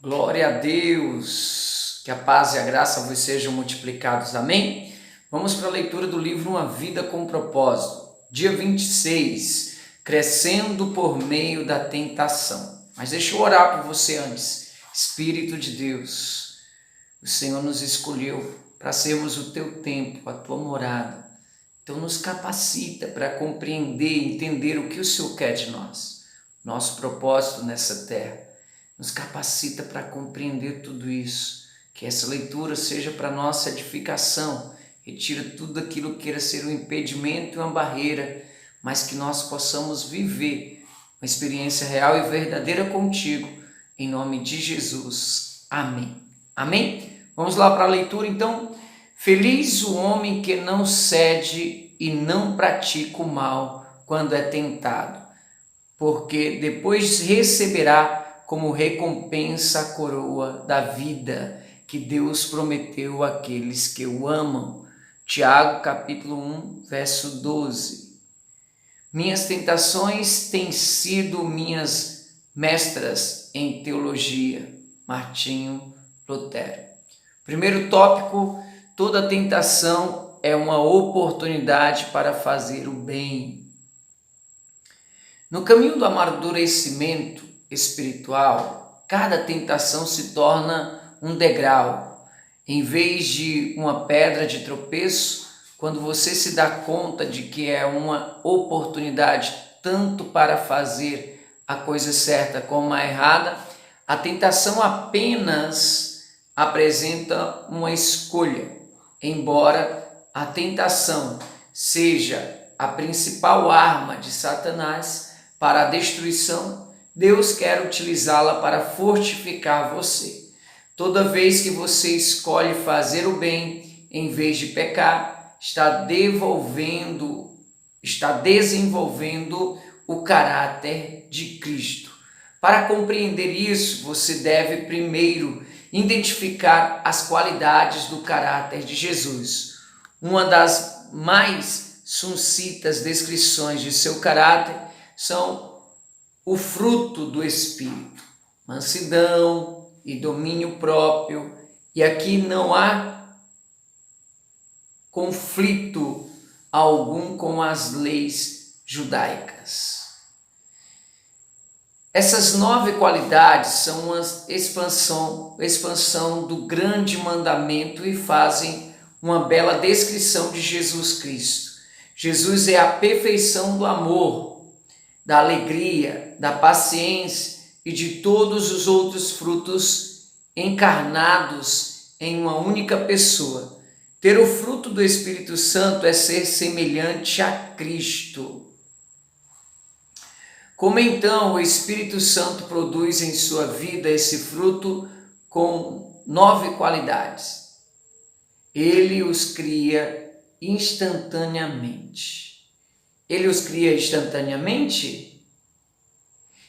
Glória a Deus, que a paz e a graça vos sejam multiplicados, amém? Vamos para a leitura do livro Uma Vida com Propósito, dia 26, crescendo por meio da tentação. Mas deixa eu orar por você antes. Espírito de Deus, o Senhor nos escolheu para sermos o teu templo, a tua morada. Então nos capacita para compreender e entender o que o Senhor quer de nós, nosso propósito nessa terra. Nos capacita para compreender tudo isso, que essa leitura seja para nossa edificação, retira tudo aquilo que queira ser um impedimento e uma barreira, mas que nós possamos viver uma experiência real e verdadeira contigo, em nome de Jesus. Amém. Amém? Vamos lá para a leitura então. Feliz o homem que não cede e não pratica o mal quando é tentado, porque depois receberá como recompensa a coroa da vida que Deus prometeu àqueles que o amam. Tiago capítulo 1, verso 12. Minhas tentações têm sido minhas mestras em teologia. Martinho Lutero. Primeiro tópico: toda tentação é uma oportunidade para fazer o bem. No caminho do amadurecimento espiritual, cada tentação se torna um degrau, em vez de uma pedra de tropeço. Quando você se dá conta de que é uma oportunidade tanto para fazer a coisa certa como a errada, a tentação apenas apresenta uma escolha. Embora a tentação seja a principal arma de Satanás para a destruição, Deus quer utilizá-la para fortificar você. Toda vez que você escolhe fazer o bem em vez de pecar, está desenvolvendo o caráter de Cristo. Para compreender isso, você deve primeiro identificar as qualidades do caráter de Jesus. Uma das mais sucintas descrições de seu caráter são o fruto do Espírito: mansidão e domínio próprio. E aqui não há conflito algum com as leis judaicas. Essas 9 qualidades são uma expansão do grande mandamento e fazem uma bela descrição de Jesus Cristo. Jesus é a perfeição do amor, da alegria, da paciência e de todos os outros frutos encarnados em uma única pessoa. Ter o fruto do Espírito Santo é ser semelhante a Cristo. Como então o Espírito Santo produz em sua vida esse fruto com 9 qualidades? Ele os cria instantaneamente. Ele os cria instantaneamente?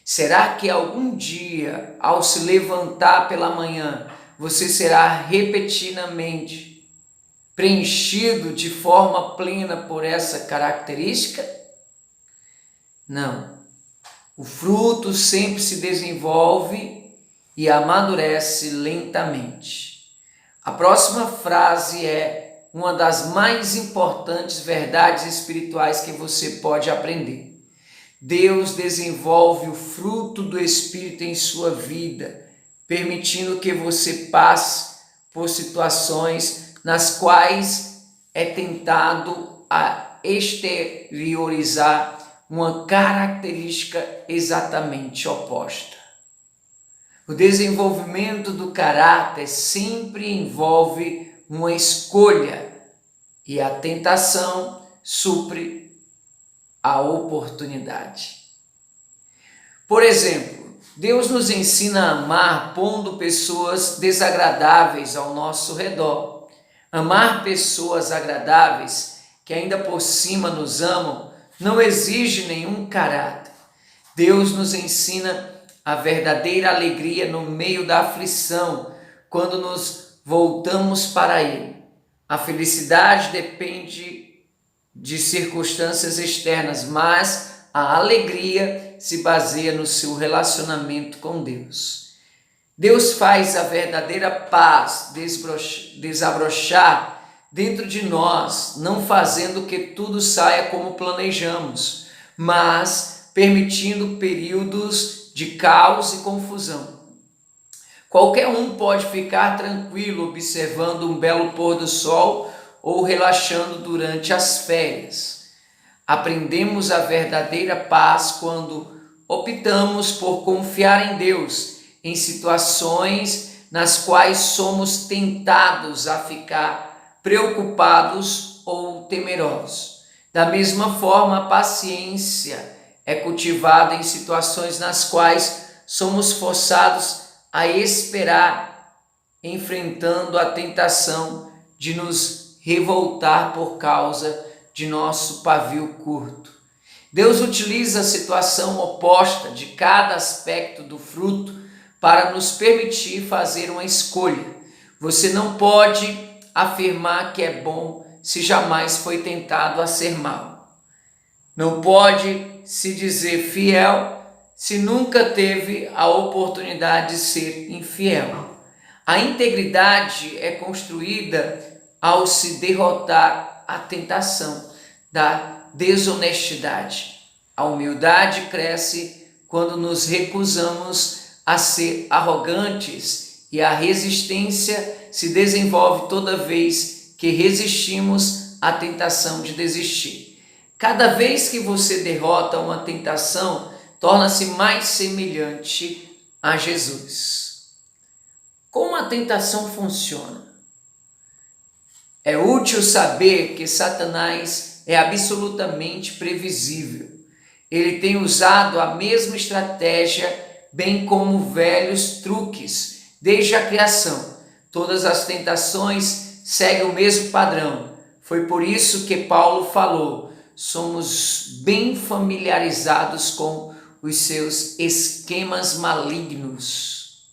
Será que algum dia, ao se levantar pela manhã, você será repetidamente preenchido de forma plena por essa característica? Não. O fruto sempre se desenvolve e amadurece lentamente. A próxima frase é uma das mais importantes verdades espirituais que você pode aprender. Deus desenvolve o fruto do Espírito em sua vida, permitindo que você passe por situações nas quais é tentado a exteriorizar uma característica exatamente oposta. O desenvolvimento do caráter sempre envolve uma escolha, e a tentação supre a oportunidade. Por exemplo, Deus nos ensina a amar pondo pessoas desagradáveis ao nosso redor. Amar pessoas agradáveis que ainda por cima nos amam não exige nenhum caráter. Deus nos ensina a verdadeira alegria no meio da aflição, quando nos voltamos para Ele. A felicidade depende de circunstâncias externas, mas a alegria se baseia no seu relacionamento com Deus. Deus faz a verdadeira paz desabrochar dentro de nós, não fazendo que tudo saia como planejamos, mas permitindo períodos de caos e confusão. Qualquer um pode ficar tranquilo observando um belo pôr do sol ou relaxando durante as férias. Aprendemos a verdadeira paz quando optamos por confiar em Deus em situações nas quais somos tentados a ficar preocupados ou temerosos. Da mesma forma, a paciência é cultivada em situações nas quais somos forçados a esperar, enfrentando a tentação de nos revoltar por causa de nosso pavio curto. Deus utiliza a situação oposta de cada aspecto do fruto para nos permitir fazer uma escolha. Você não pode afirmar que é bom se jamais foi tentado a ser mal. Não pode se dizer fiel se nunca teve a oportunidade de ser infiel. A integridade é construída ao se derrotar a tentação da desonestidade. A humildade cresce quando nos recusamos a ser arrogantes e a resistência se desenvolve toda vez que resistimos à tentação de desistir. Cada vez que você derrota uma tentação, torna-se mais semelhante a Jesus. Como a tentação funciona? É útil saber que Satanás é absolutamente previsível. Ele tem usado a mesma estratégia, bem como velhos truques, desde a criação. Todas as tentações seguem o mesmo padrão. Foi por isso que Paulo falou: somos bem familiarizados com os seus esquemas malignos.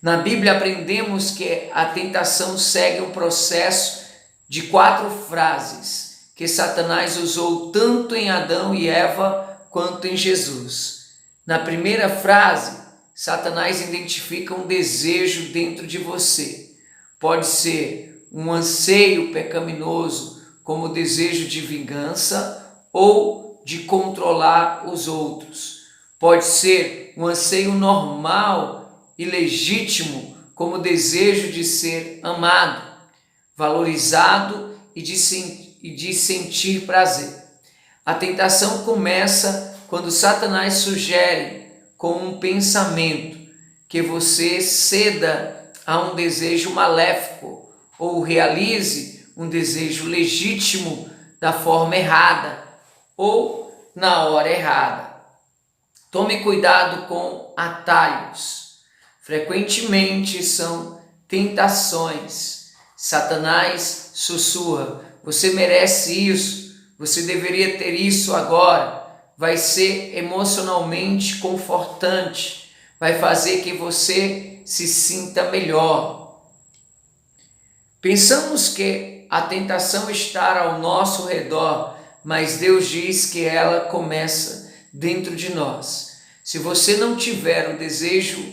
Na Bíblia aprendemos que a tentação segue um processo de 4 frases que Satanás usou tanto em Adão e Eva quanto em Jesus. Na primeira frase, Satanás identifica um desejo dentro de você. Pode ser um anseio pecaminoso, como o desejo de vingança ou de controlar os outros. Pode ser um anseio normal e legítimo, como o desejo de ser amado, valorizado e de sentir prazer. A tentação começa quando Satanás sugere com um pensamento que você ceda a um desejo maléfico ou realize um desejo legítimo da forma errada ou na hora errada. Tome cuidado com atalhos. Frequentemente são tentações. Satanás sussurra: você merece isso, você deveria ter isso agora. Vai ser emocionalmente confortante, vai fazer que você se sinta melhor. Pensamos que a tentação está ao nosso redor, mas Deus diz que ela começa dentro de nós. Se você não tiver o desejo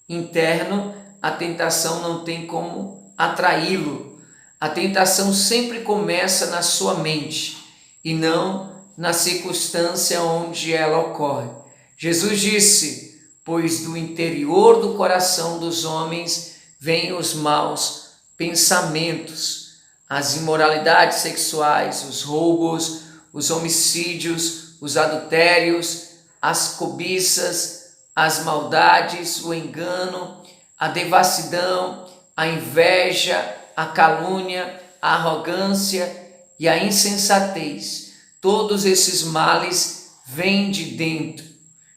interno, a tentação não tem como atraí-lo. A tentação sempre começa na sua mente e não na circunstância onde ela ocorre. Jesus disse: pois do interior do coração dos homens vêm os maus pensamentos, as imoralidades sexuais, os roubos, os homicídios, os adultérios, as cobiças, as maldades, o engano, a devassidão, a inveja, a calúnia, a arrogância e a insensatez. Todos esses males vêm de dentro.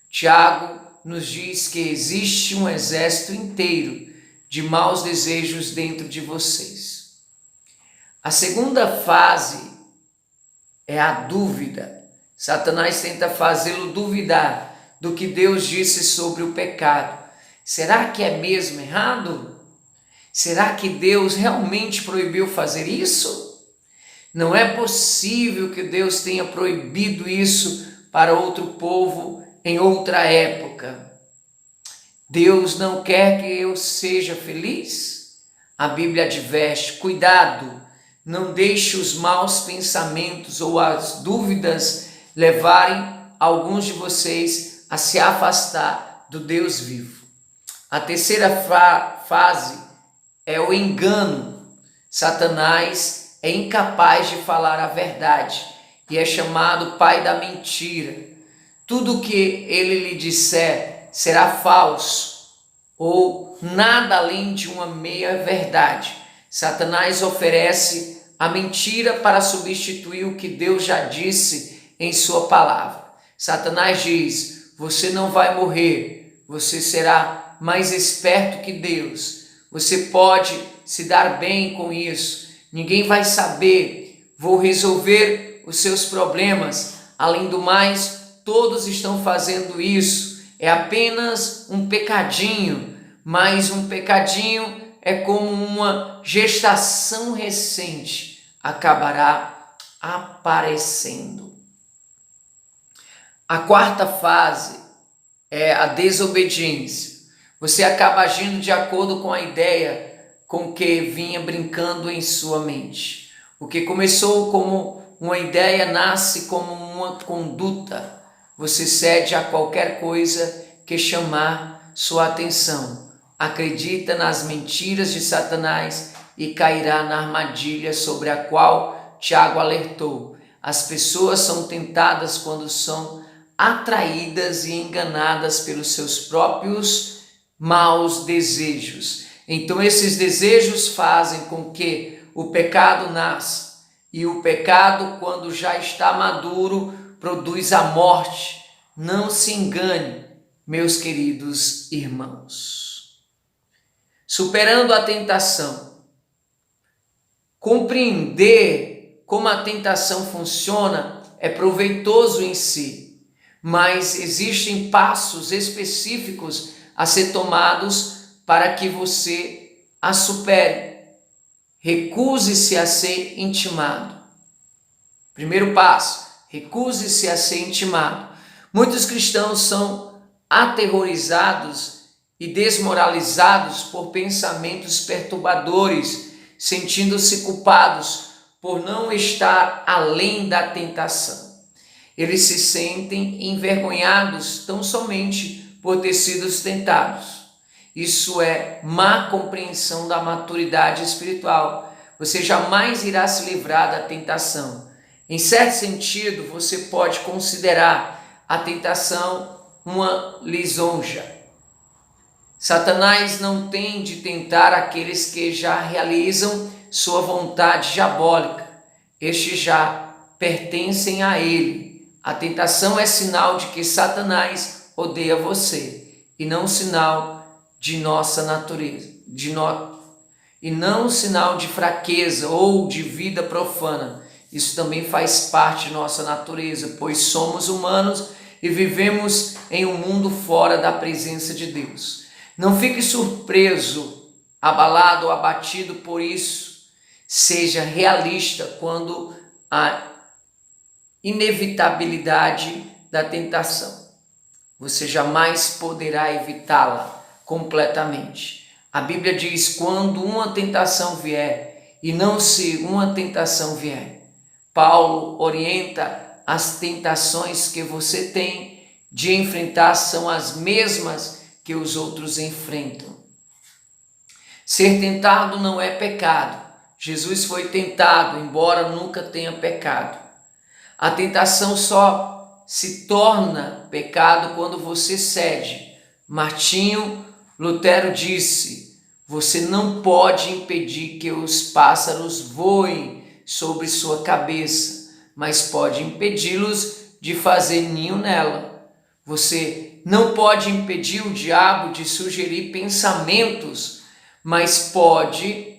Tiago nos diz que existe um exército inteiro de maus desejos dentro de vocês. A segunda fase é a dúvida. Satanás tenta fazê-lo duvidar do que Deus disse sobre o pecado. Será que é mesmo errado? Será que Deus realmente proibiu fazer isso? Não é possível que Deus tenha proibido isso para outro povo em outra época. Deus não quer que eu seja feliz? A Bíblia adverte: cuidado, não deixe os maus pensamentos ou as dúvidas levarem alguns de vocês a se afastar do Deus vivo. A terceira fase é o engano. Satanás é incapaz de falar a verdade e é chamado pai da mentira. Tudo que ele lhe disser será falso ou nada além de uma meia verdade. Satanás oferece a mentira para substituir o que Deus já disse em sua palavra. Satanás diz: você não vai morrer, você será mais esperto que Deus, você pode se dar bem com isso, ninguém vai saber, vou resolver os seus problemas. Além do mais, todos estão fazendo isso, é apenas um pecadinho, mas um pecadinho é como uma gestação recente, acabará aparecendo. A quarta fase é a desobediência. Você acaba agindo de acordo com a ideia com que vinha brincando em sua mente. O que começou como uma ideia nasce como uma conduta. Você cede a qualquer coisa que chamar sua atenção. Acredita nas mentiras de Satanás e cairá na armadilha sobre a qual Tiago alertou. As pessoas são tentadas quando são atraídas e enganadas pelos seus próprios maus desejos. Então esses desejos fazem com que o pecado nasça, e o pecado, quando já está maduro, produz a morte. Não se engane, meus queridos irmãos. Superando a tentação. Compreender como a tentação funciona é proveitoso em si, mas existem passos específicos a ser tomados para que você a supere. Recuse-se a ser intimado. Primeiro passo, recuse-se a ser intimado. Muitos cristãos são aterrorizados e desmoralizados por pensamentos perturbadores, sentindo-se culpados por não estar além da tentação. Eles se sentem envergonhados tão somente por ter sido tentados. Isso é má compreensão da maturidade espiritual. Você jamais irá se livrar da tentação. Em certo sentido, você pode considerar a tentação uma lisonja. Satanás não tem de tentar aqueles que já realizam sua vontade diabólica. Estes já pertencem a ele. A tentação é sinal de que Satanás odeia você e não sinal de nossa natureza, e não sinal de fraqueza ou de vida profana. Isso também faz parte de nossa natureza, pois somos humanos e vivemos em um mundo fora da presença de Deus. Não fique surpreso, abalado ou abatido por isso. Seja realista quando a inevitabilidade da tentação. Você jamais poderá evitá-la completamente. A Bíblia diz: quando uma tentação vier, e não se uma tentação vier. Paulo orienta: as tentações que você tem de enfrentar são as mesmas que os outros enfrentam. Ser tentado não é pecado. Jesus foi tentado, embora nunca tenha pecado. A tentação só se torna pecado quando você cede. Martinho Lutero disse: você não pode impedir que os pássaros voem sobre sua cabeça, mas pode impedi-los de fazer ninho nela. Você não pode impedir o diabo de sugerir pensamentos, mas pode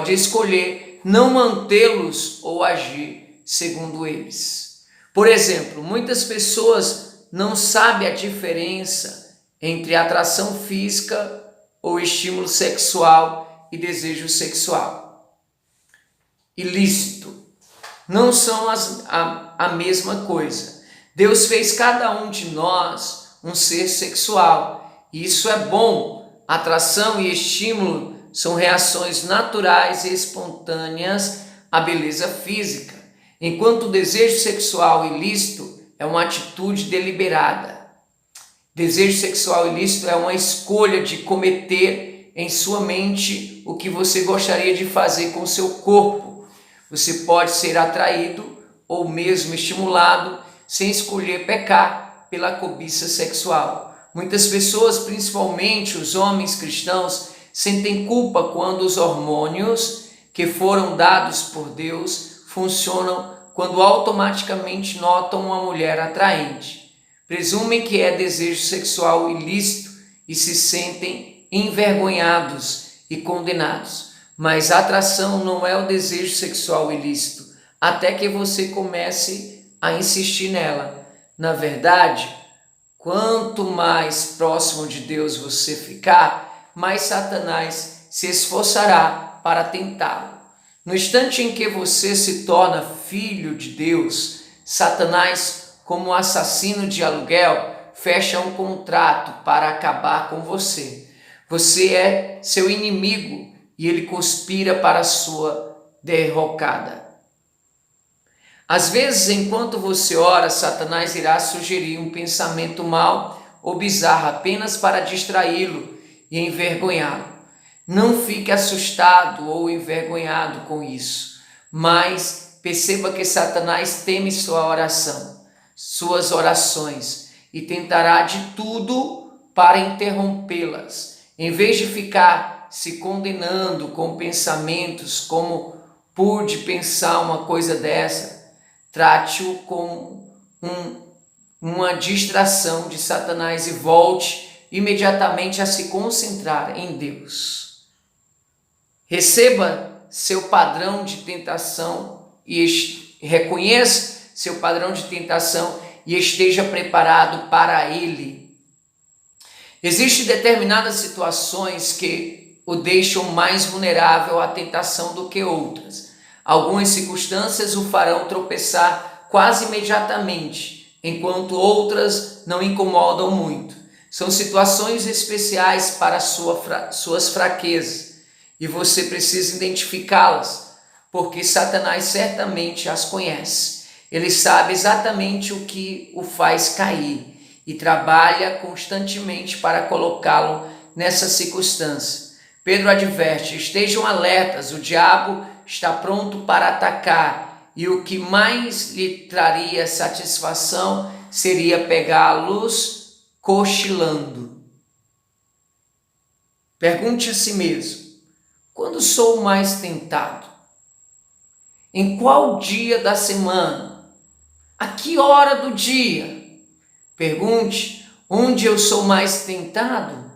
escolher não mantê-los ou agir segundo eles. Por exemplo, muitas pessoas não sabem a diferença entre atração física ou estímulo sexual e desejo sexual ilícito. Não são a mesma coisa. Deus fez cada um de nós um ser sexual. E isso é bom. Atração e estímulo são reações naturais e espontâneas à beleza física, enquanto o desejo sexual ilícito é uma atitude deliberada. Desejo sexual ilícito é uma escolha de cometer em sua mente o que você gostaria de fazer com seu corpo. Você pode ser atraído ou mesmo estimulado sem escolher pecar pela cobiça sexual. Muitas pessoas, principalmente os homens cristãos, sentem culpa quando os hormônios que foram dados por Deus funcionam quando automaticamente notam uma mulher atraente. Presumem que é desejo sexual ilícito e se sentem envergonhados e condenados. Mas a atração não é o desejo sexual ilícito, até que você comece a insistir nela. Na verdade, quanto mais próximo de Deus você ficar, mais Satanás se esforçará para tentá-lo. No instante em que você se torna filho de Deus, Satanás, como assassino de aluguel, fecha um contrato para acabar com você. Você é seu inimigo e ele conspira para a sua derrocada. Às vezes, enquanto você ora, Satanás irá sugerir um pensamento mau ou bizarro apenas para distraí-lo e envergonhá-lo. Não fique assustado ou envergonhado com isso, mas perceba que Satanás teme sua oração, suas orações, e tentará de tudo para interrompê-las. Em vez de ficar se condenando com pensamentos como pude pensar uma coisa dessa, trate-o como uma distração de Satanás e volte imediatamente a se concentrar em Deus. Receba seu padrão de tentação e reconheça seu padrão de tentação e esteja preparado para ele. Existem determinadas situações que o deixam mais vulnerável à tentação do que outras. Algumas circunstâncias o farão tropeçar quase imediatamente, enquanto outras não incomodam muito. São situações especiais para suas fraquezas e você precisa identificá-las, porque Satanás certamente as conhece. Ele sabe exatamente o que o faz cair e trabalha constantemente para colocá-lo nessa circunstância. Pedro adverte: estejam alertas, o diabo está pronto para atacar, e o que mais lhe traria satisfação seria pegá-los cochilando. Pergunte a si mesmo: quando sou mais tentado? Em qual dia da semana? A que hora do dia? Pergunte onde eu sou mais tentado: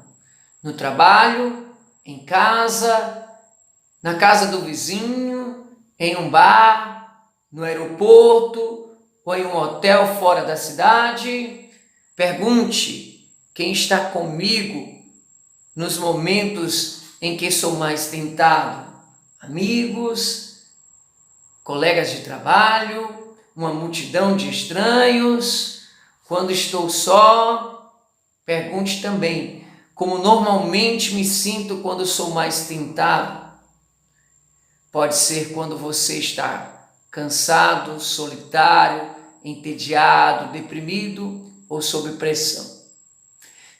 no trabalho, em casa, na casa do vizinho, em um bar, no aeroporto ou em um hotel fora da cidade. Pergunte quem está comigo nos momentos em que sou mais tentado: amigos, colegas de trabalho, uma multidão de estranhos. Quando estou só, pergunte também como normalmente me sinto quando sou mais tentado. Pode ser quando você está cansado, solitário, entediado, deprimido ou sob pressão.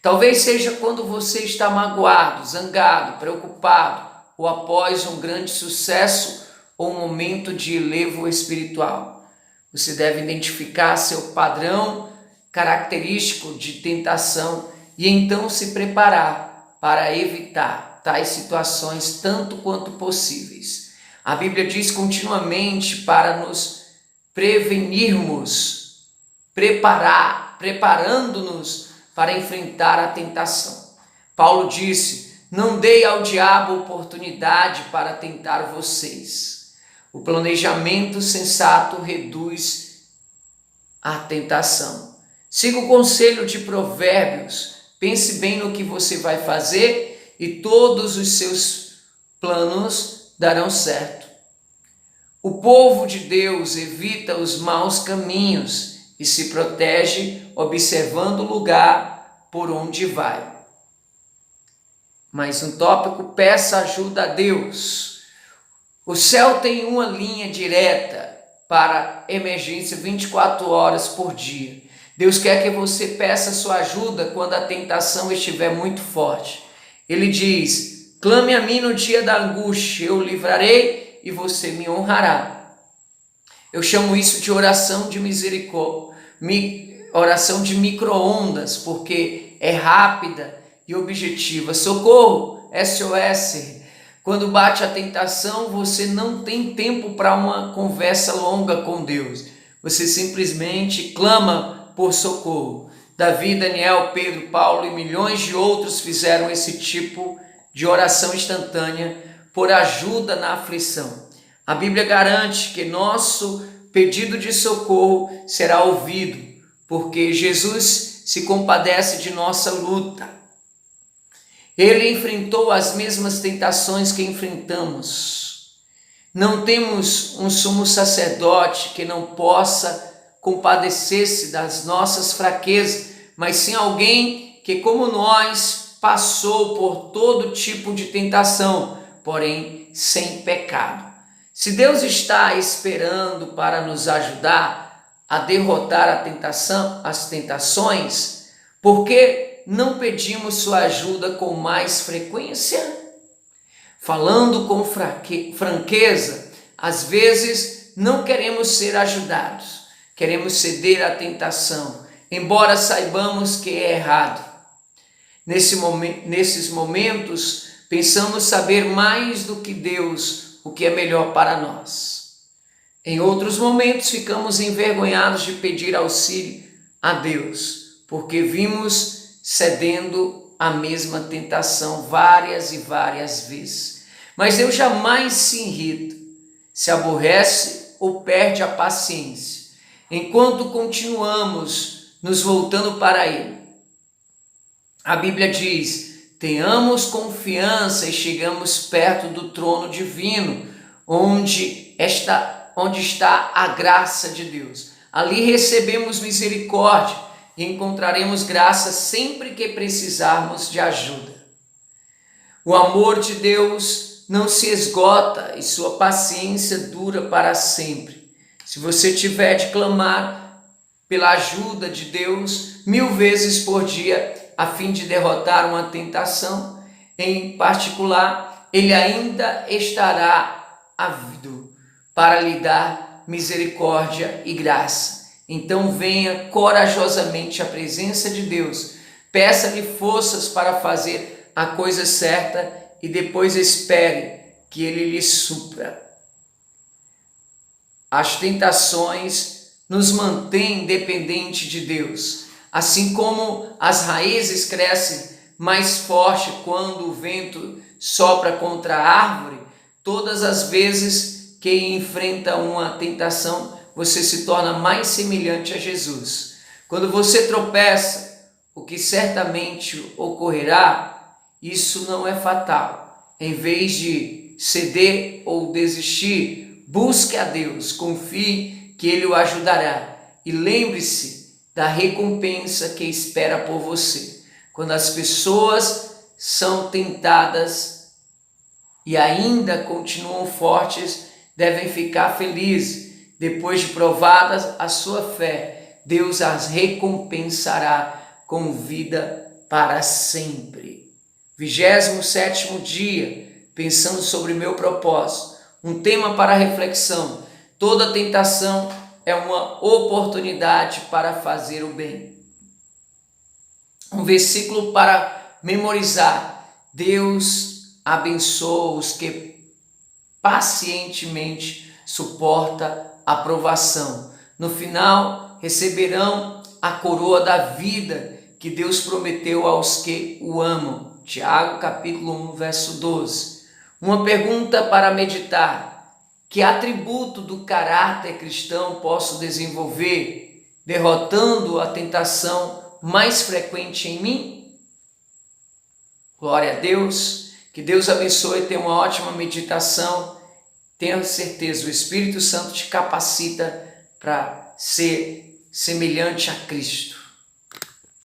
Talvez seja quando você está magoado, zangado, preocupado ou após um grande sucesso ou um momento de elevo espiritual. Você deve identificar seu padrão característico de tentação e então se preparar para evitar tais situações tanto quanto possíveis. A Bíblia diz continuamente para nos prevenirmos, preparando-nos para enfrentar a tentação. Paulo disse: não dei ao diabo oportunidade para tentar vocês. O planejamento sensato reduz a tentação. Siga o conselho de Provérbios, pense bem no que você vai fazer e todos os seus planos darão certo. O povo de Deus evita os maus caminhos e se protege observando o lugar por onde vai. Mais um tópico: peça ajuda a Deus. O céu tem uma linha direta para emergência 24 horas por dia. Deus quer que você peça sua ajuda quando a tentação estiver muito forte. Ele diz: clame a mim no dia da angústia, eu o livrarei e você me honrará. Eu chamo isso de oração de misericórdia, oração de micro-ondas, porque é rápida e objetiva. Socorro, SOS. Quando bate a tentação, você não tem tempo para uma conversa longa com Deus. Você simplesmente clama por socorro. Davi, Daniel, Pedro, Paulo e milhões de outros fizeram esse tipo de oração instantânea por ajuda na aflição. A Bíblia garante que nosso pedido de socorro será ouvido, porque Jesus se compadece de nossa luta. Ele enfrentou as mesmas tentações que enfrentamos. Não temos um sumo sacerdote que não possa compadecer-se das nossas fraquezas, mas sim alguém que, como nós, passou por todo tipo de tentação, porém sem pecado. Se Deus está esperando para nos ajudar a derrotar a tentação, as tentações, por que não pedimos sua ajuda com mais frequência? Falando com franqueza, às vezes não queremos ser ajudados. Queremos ceder à tentação, embora saibamos que é errado. Nesses momentos, pensamos saber mais do que Deus o que é melhor para nós. Em outros momentos, ficamos envergonhados de pedir auxílio a Deus, porque vimos cedendo à mesma tentação várias e várias vezes. Mas Deus jamais se irrita, se aborrece ou perde a paciência, enquanto continuamos nos voltando para Ele. A Bíblia diz: tenhamos confiança e chegamos perto do trono divino, onde está a graça de Deus. Ali recebemos misericórdia e encontraremos graça sempre que precisarmos de ajuda. O amor de Deus não se esgota e sua paciência dura para sempre. Se você tiver de clamar pela ajuda de Deus 1000 vezes por dia, a fim de derrotar uma tentação em particular, Ele ainda estará ávido para lhe dar misericórdia e graça. Então venha corajosamente à presença de Deus, peça-lhe forças para fazer a coisa certa e depois espere que Ele lhe supra. As tentações nos mantêm dependentes de Deus, assim como as raízes crescem mais forte quando o vento sopra contra a árvore. Todas as vezes que enfrenta uma tentação, você se torna mais semelhante a Jesus. Quando você tropeça, o que certamente ocorrerá, isso não é fatal. Em vez de ceder ou desistir, busque a Deus, confie que Ele o ajudará e lembre-se da recompensa que espera por você. Quando as pessoas são tentadas e ainda continuam fortes, devem ficar felizes. Depois de provada a sua fé, Deus as recompensará com vida para sempre. 27º dia, pensando sobre meu propósito. Um tema para reflexão: toda tentação é uma oportunidade para fazer o bem. Um versículo para memorizar: Deus abençoa os que pacientemente suportam a provação. No final, receberão a coroa da vida que Deus prometeu aos que o amam. Tiago, capítulo 1, verso 12. Uma pergunta para meditar: que atributo do caráter cristão posso desenvolver, derrotando a tentação mais frequente em mim? Glória a Deus, que Deus abençoe e tenha uma ótima meditação. Tenha certeza, o Espírito Santo te capacita para ser semelhante a Cristo.